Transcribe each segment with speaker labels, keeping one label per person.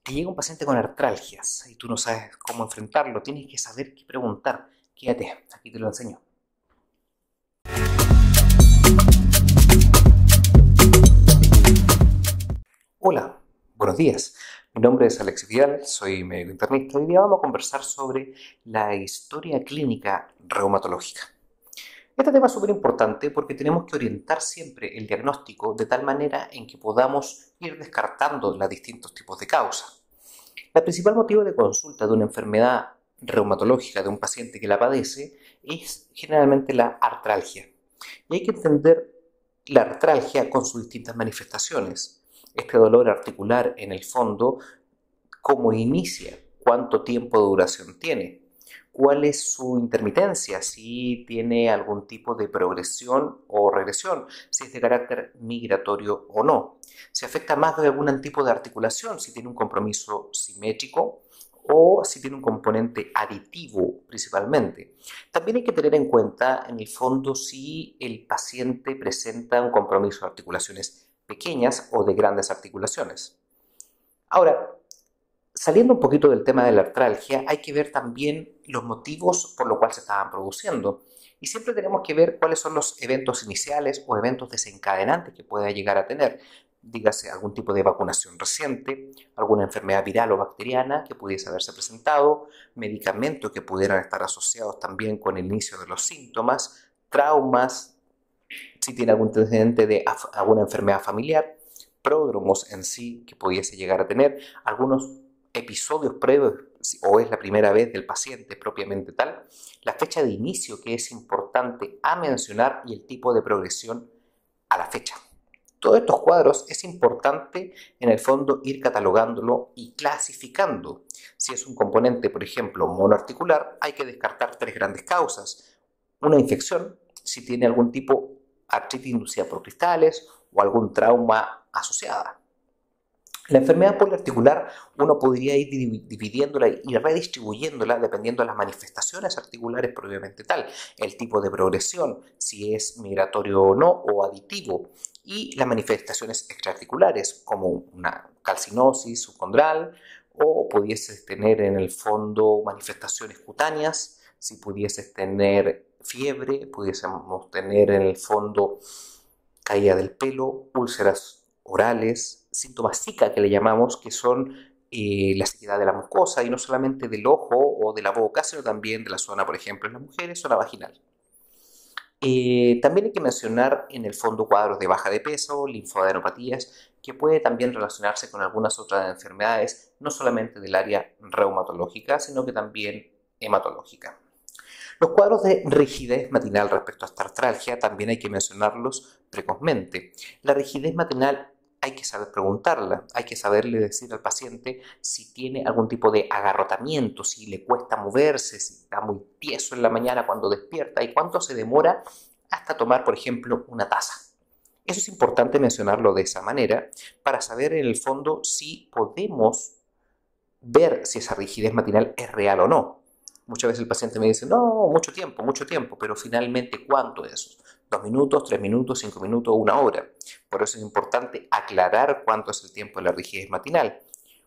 Speaker 1: Te llega un paciente con artralgias y tú no sabes cómo enfrentarlo, tienes que saber qué preguntar. Quédate, aquí te lo enseño. Hola, buenos días. Mi nombre es Alex Vidal, soy médico internista. Hoy día vamos a conversar sobre la historia clínica reumatológica. Este tema es súper importante porque tenemos que orientar siempre el diagnóstico de tal manera en que podamos ir descartando los distintos tipos de causas. El principal motivo de consulta de una enfermedad reumatológica de un paciente que la padece es generalmente la artralgia. Y hay que entender la artralgia con sus distintas manifestaciones. Este dolor articular, en el fondo, cómo inicia, cuánto tiempo de duración tiene, cuál es su intermitencia, si tiene algún tipo de progresión o regresión, si es de carácter migratorio o no, si afecta más de algún tipo de articulación, si tiene un compromiso simétrico o si tiene un componente aditivo principalmente. También hay que tener en cuenta, en el fondo, si el paciente presenta un compromiso de articulaciones pequeñas o de grandes articulaciones. Ahora, saliendo un poquito del tema de la artralgia, hay que ver también los motivos por los cuales se estaban produciendo. Y siempre tenemos que ver cuáles son los eventos iniciales o eventos desencadenantes que pueda llegar a tener. Dígase algún tipo de vacunación reciente, alguna enfermedad viral o bacteriana que pudiese haberse presentado, medicamentos que pudieran estar asociados también con el inicio de los síntomas, traumas, si tiene algún antecedente de alguna enfermedad familiar, pródromos en sí que pudiese llegar a tener, algunos episodios previos o es la primera vez del paciente propiamente tal, la fecha de inicio que es importante a mencionar y el tipo de progresión a la fecha. Todos estos cuadros es importante en el fondo ir catalogándolo y clasificando. Si es un componente, por ejemplo, monoarticular, hay que descartar tres grandes causas. Una infección, si tiene algún tipo de artritis inducida por cristales o algún trauma asociada. La enfermedad poliarticular uno podría ir dividiéndola y redistribuyéndola dependiendo de las manifestaciones articulares propiamente tal, el tipo de progresión, si es migratorio o no, o aditivo, y las manifestaciones extraarticulares, como una calcinosis subcondral, o pudieses tener en el fondo manifestaciones cutáneas, si pudieses tener fiebre, pudiésemos tener en el fondo caída del pelo, úlceras orales, síntomas Zika que le llamamos, que son la sequedad de la mucosa y no solamente del ojo o de la boca, sino también de la zona, por ejemplo, en las mujeres, zona vaginal. También hay que mencionar en el fondo cuadros de baja de peso, linfadenopatías, que puede también relacionarse con algunas otras enfermedades, no solamente del área reumatológica, sino que también hematológica. Los cuadros de rigidez matinal respecto a esta artralgia también hay que mencionarlos precozmente. La rigidez matinal hay que saber preguntarla, hay que saberle decir al paciente si tiene algún tipo de agarrotamiento, si le cuesta moverse, si está muy tieso en la mañana cuando despierta y cuánto se demora hasta tomar, por ejemplo, una taza. Eso es importante mencionarlo de esa manera para saber en el fondo si podemos ver si esa rigidez matinal es real o no. Muchas veces el paciente me dice, no, mucho tiempo, pero finalmente, ¿cuánto es eso? 2 minutos, 3 minutos, 5 minutos, 1 hora. Por eso es importante aclarar cuánto es el tiempo de la rigidez matinal.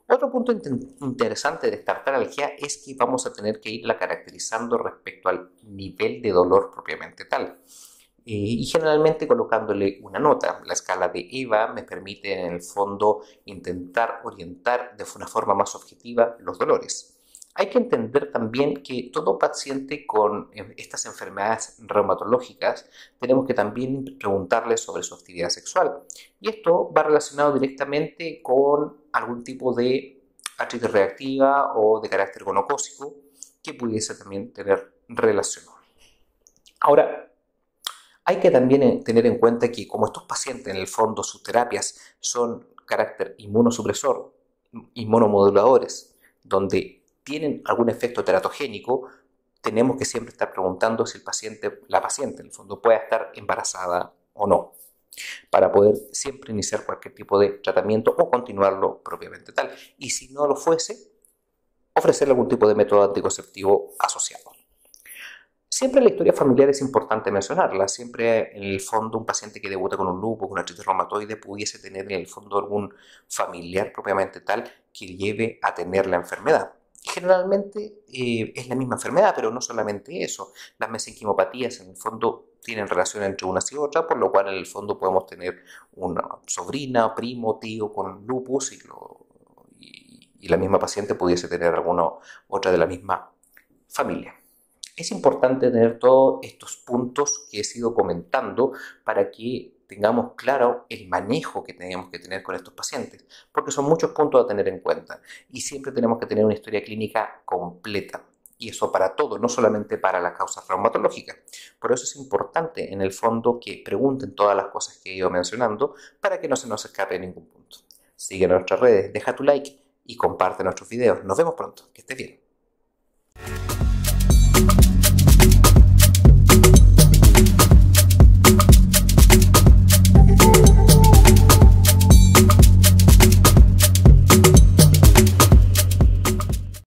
Speaker 1: Otro punto interesante de esta artralgia es que vamos a tener que irla caracterizando respecto al nivel de dolor propiamente tal. Y generalmente colocándole una nota. La escala de EVA me permite en el fondo intentar orientar de una forma más objetiva los dolores. Hay que entender también que todo paciente con estas enfermedades reumatológicas tenemos que también preguntarle sobre su actividad sexual. Y esto va relacionado directamente con algún tipo de artritis reactiva o de carácter gonocócico que pudiese también tener relación. Ahora, hay que también tener en cuenta que como estos pacientes en el fondo sus terapias son carácter inmunosupresor, inmunomoduladores, donde tienen algún efecto teratogénico, tenemos que siempre estar preguntando si la paciente en el fondo puede estar embarazada o no, para poder siempre iniciar cualquier tipo de tratamiento o continuarlo propiamente tal. Y si no lo fuese, ofrecerle algún tipo de método anticonceptivo asociado. Siempre la historia familiar es importante mencionarla. Siempre en el fondo un paciente que debuta con un lupus, con una artritis reumatoide, pudiese tener en el fondo algún familiar propiamente tal que lleve a tener la enfermedad. Generalmente es la misma enfermedad, pero no solamente eso. Las mesenquimopatías en el fondo tienen relación entre unas y otras, por lo cual en el fondo podemos tener una sobrina, primo, tío con lupus y la misma paciente pudiese tener alguna otra de la misma familia. Es importante tener todos estos puntos que he sido comentando para que tengamos claro el manejo que tenemos que tener con estos pacientes, porque son muchos puntos a tener en cuenta y siempre tenemos que tener una historia clínica completa. Y eso para todo, no solamente para las causas reumatológicas. Por eso es importante, en el fondo, que pregunten todas las cosas que he ido mencionando para que no se nos escape ningún punto. Sigue nuestras redes, deja tu like y comparte nuestros videos. Nos vemos pronto. Que estés bien.